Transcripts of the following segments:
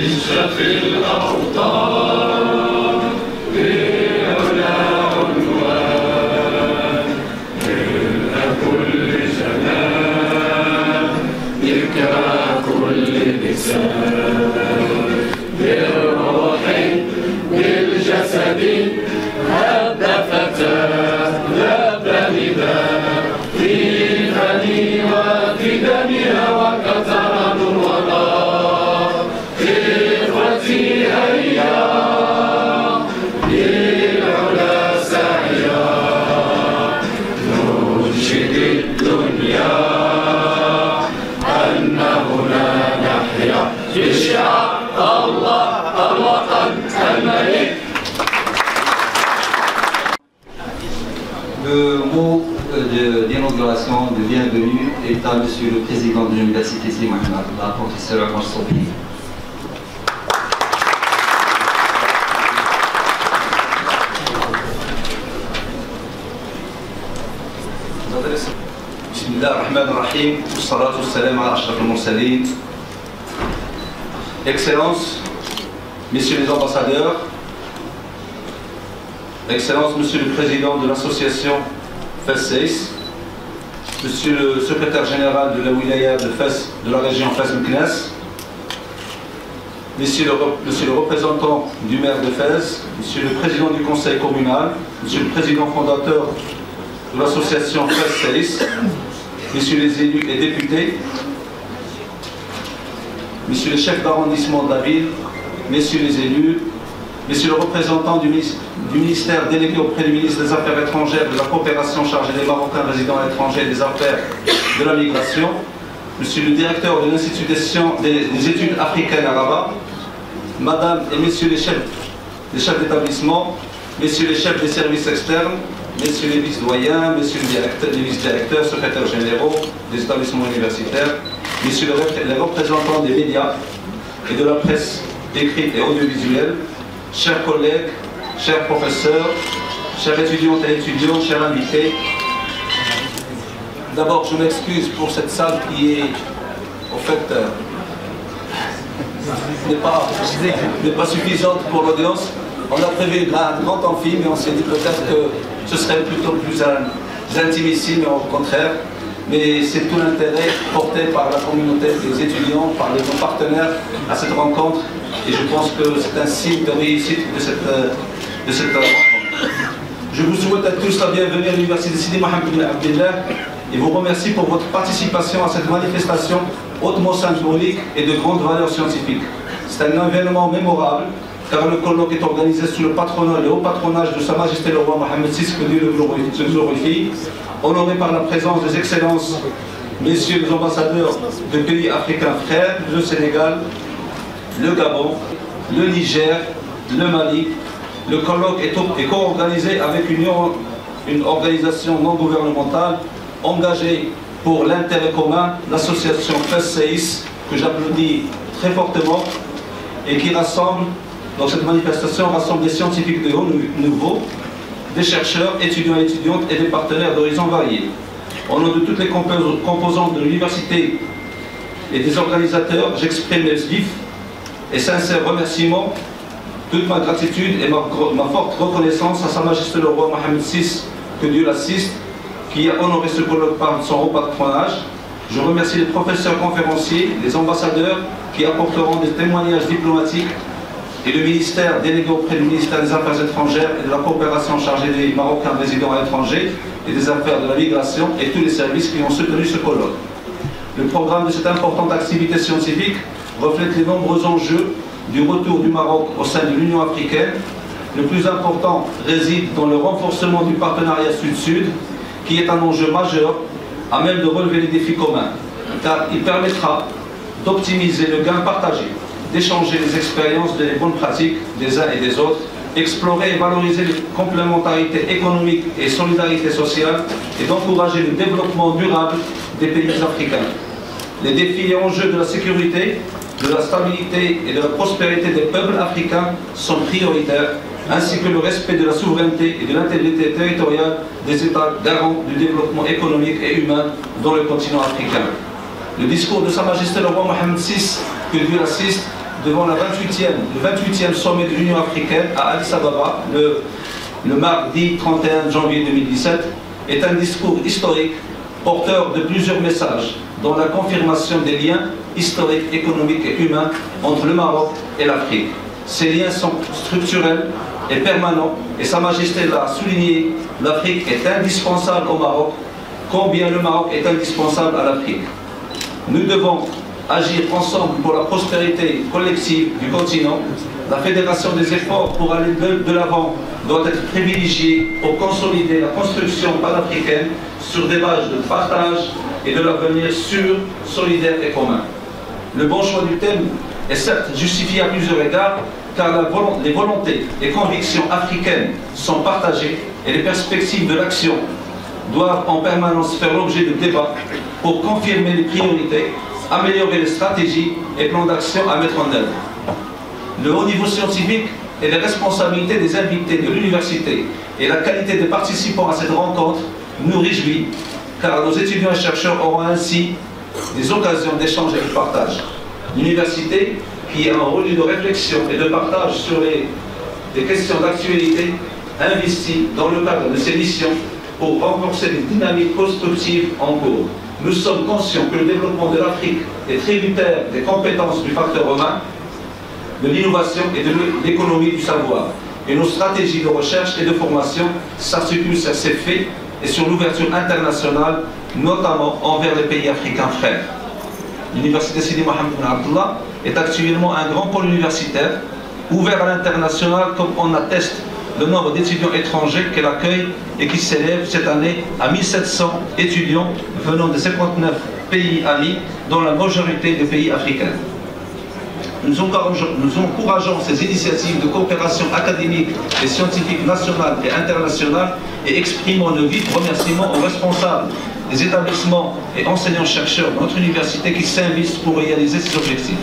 عز في الأوطان بعلا عنوان إلى كل زمان يكره كل لسان بالروح بالجسد هب فتاه ذاب نداء في فني وفي دمها وكثر الوراء إخوتي هيا للعلا سعيا ننشد الدنيا أن هنا نحيا بشعار الله الوطن الملك. Le mot d'inauguration, de bienvenue est à Monsieur le Président de l'Université Sidi Mohamed, la professeure Moussoubi. Bismillah ar-Rahman ar-Rahim, wassalatu wassalam ala ashraf al-mursalin. Excellences, Messieurs les ambassadeurs, Excellences, Monsieur le Président de l'association Fès-Seis, Monsieur le Secrétaire Général de la Wilaya de Fès, de la région Fès-Meknès, Monsieur le représentant du maire de Fès, Monsieur le Président du Conseil communal, Monsieur le Président fondateur de l'association Fès-Seis, Messieurs les élus et députés, Messieurs les chefs d'arrondissement de la ville, Messieurs les élus, Messieurs le représentant du ministère délégué auprès du ministre des Affaires étrangères, de la coopération chargée des Marocains résidant à l'étranger et des Affaires de la migration, Monsieur le directeur de l'Institut des études africaines à Rabat, Madame et Messieurs les chefs d'établissement, Messieurs les chefs des services externes, Messieurs les vice-doyens, Messieurs les vice-directeurs, secrétaires généraux des établissements universitaires, Messieurs les représentants des médias et de la presse écrite et audiovisuelle, chers collègues, chers professeurs, chers étudiantes et étudiants, chers invités. D'abord, je m'excuse pour cette salle qui est, au fait, n'est pas suffisante pour l'audience. On a prévu un grand amphi, mais on s'est dit peut-être que ce serait plutôt plus intime ici, mais au contraire. Mais c'est tout l'intérêt porté par la communauté des étudiants, par nos partenaires à cette rencontre. Et je pense que c'est un signe de réussite de cette rencontre. Je vous souhaite à tous la bienvenue à l'Université Sidi Mohamed bin Abdillah et vous remercie pour votre participation à cette manifestation hautement symbolique et de grande valeur scientifique. C'est un événement mémorable car le colloque est organisé sous le haut patronage de Sa Majesté le roi Mohamed VI, que Dieu le glorifie, honoré par la présence des excellences, messieurs les ambassadeurs de pays africains frères, le Sénégal, le Gabon, le Niger, le Mali. Le colloque est co-organisé avec une organisation non gouvernementale engagée pour l'intérêt commun, l'association Fès-Seis, que j'applaudis très fortement, et qui rassemble, dans cette manifestation, des scientifiques de haut niveau, des chercheurs, étudiants et étudiantes et des partenaires d'horizons variés. Au nom de toutes les composantes de l'université et des organisateurs, j'exprime mes vifs et sincères remerciements, toute ma gratitude et ma forte reconnaissance à Sa Majesté le roi Mohamed VI, que Dieu l'assiste, qui a honoré ce colloque par son haut patronage. Je remercie les professeurs conférenciers, les ambassadeurs qui apporteront des témoignages diplomatiques et le ministère délégué auprès du ministère des Affaires étrangères et de la coopération chargée des Marocains résidant à l'étranger et des Affaires de la migration et tous les services qui ont soutenu ce colloque. Le programme de cette importante activité scientifique reflète les nombreux enjeux du retour du Maroc au sein de l'Union africaine. Le plus important réside dans le renforcement du partenariat Sud-Sud, qui est un enjeu majeur à même de relever les défis communs, car il permettra d'optimiser le gain partagé, d'échanger les expériences et les bonnes pratiques des uns et des autres, explorer et valoriser les complémentarités économiques et solidarité sociale et d'encourager le développement durable des pays africains. Les défis et enjeux de la sécurité, de la stabilité et de la prospérité des peuples africains sont prioritaires, ainsi que le respect de la souveraineté et de l'intégrité territoriale des États garants du développement économique et humain dans le continent africain. Le discours de Sa Majesté le roi Mohamed VI, que Dieu l'assiste, devant le 28e sommet de l'Union africaine à Addis Ababa, le mardi 31 janvier 2017, est un discours historique porteur de plusieurs messages, dont la confirmation des liens historiques, économiques et humains entre le Maroc et l'Afrique. Ces liens sont structurels et permanents, et Sa Majesté l'a souligné, l'Afrique est indispensable au Maroc, combien le Maroc est indispensable à l'Afrique. Nous devons agir ensemble pour la prospérité collective du continent. La fédération des efforts pour aller de l'avant doit être privilégiée pour consolider la construction panafricaine sur des bases de partage et de l'avenir sûr, solidaire et commun. Le bon choix du thème est certes justifié à plusieurs égards, car les volontés et convictions africaines sont partagées et les perspectives de l'action doivent en permanence faire l'objet de débats pour confirmer les priorités, améliorer les stratégies et plans d'action à mettre en œuvre. Le haut niveau scientifique et les responsabilités des invités de l'université et la qualité des participants à cette rencontre nous réjouit, car nos étudiants et chercheurs auront ainsi des occasions d'échange et de partage. L'université, qui a un rôle de réflexion et de partage sur des questions d'actualité, investit dans le cadre de ses missions pour renforcer les dynamiques constructives en cours. Nous sommes conscients que le développement de l'Afrique est tributaire des compétences du facteur humain, de l'innovation et de l'économie du savoir. Et nos stratégies de recherche et de formation s'articulent sur ces faits et sur l'ouverture internationale, notamment envers les pays africains frères. L'Université Sidi Mohamed Ben Abdallah est actuellement un grand pôle universitaire, ouvert à l'international comme on atteste le nombre d'étudiants étrangers qu'elle accueille et qui s'élève cette année à 1700 étudiants venant de 59 pays amis, dont la majorité des pays africains. Nous encourageons ces initiatives de coopération académique et scientifique nationale et internationale et exprimons nos vifs remerciements aux responsables des établissements et enseignants-chercheurs de notre université qui s'investissent pour réaliser ces objectifs.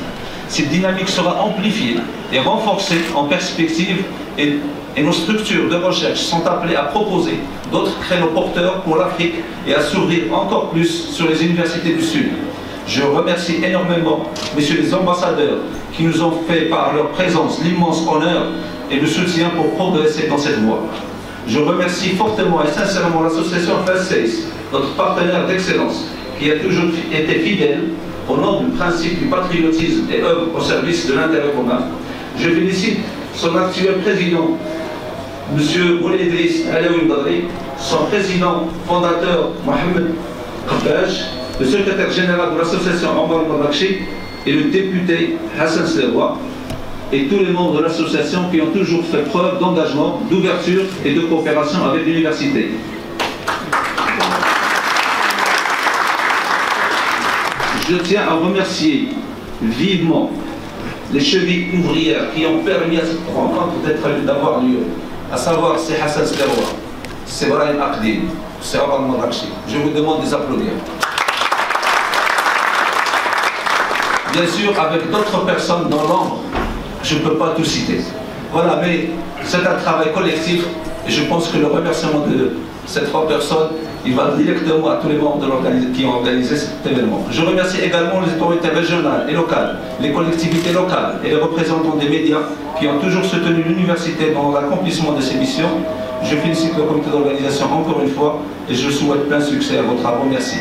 Cette dynamique sera amplifiée et renforcée en perspective et nos structures de recherche sont appelées à proposer d'autres créneaux porteurs pour l'Afrique et à s'ouvrir encore plus sur les universités du Sud. Je remercie énormément messieurs les ambassadeurs qui nous ont fait par leur présence l'immense honneur et le soutien pour progresser dans cette voie. Je remercie fortement et sincèrement l'association FASEIS, notre partenaire d'excellence, qui a toujours été fidèle au nom du principe du patriotisme et œuvre au service de l'intérêt commun. Je félicite son actuel président, M. Moulay Idriss Alaoui Mdadri, son président fondateur Mohamed Khabbaj, le secrétaire général de l'association Omar Mabakchi et le député Hassan Slewa, et tous les membres de l'association qui ont toujours fait preuve d'engagement, d'ouverture et de coopération avec l'université. Je tiens à remercier vivement les chevilles ouvrières qui ont permis à cette rencontre d'avoir lieu, à savoir c'est Hassan Slewa, c'est Brahim Akdin, c'est Omar Mabakchi. Je vous demande de les applaudir. Bien sûr, avec d'autres personnes dans l'ombre, je ne peux pas tout citer. Voilà, mais c'est un travail collectif et je pense que le remerciement de ces trois personnes, il va directement à tous les membres qui ont organisé cet événement. Je remercie également les autorités régionales et locales, les collectivités locales et les représentants des médias qui ont toujours soutenu l'université dans l'accomplissement de ses missions. Je félicite le comité d'organisation encore une fois et je souhaite plein succès à vos travaux. Merci.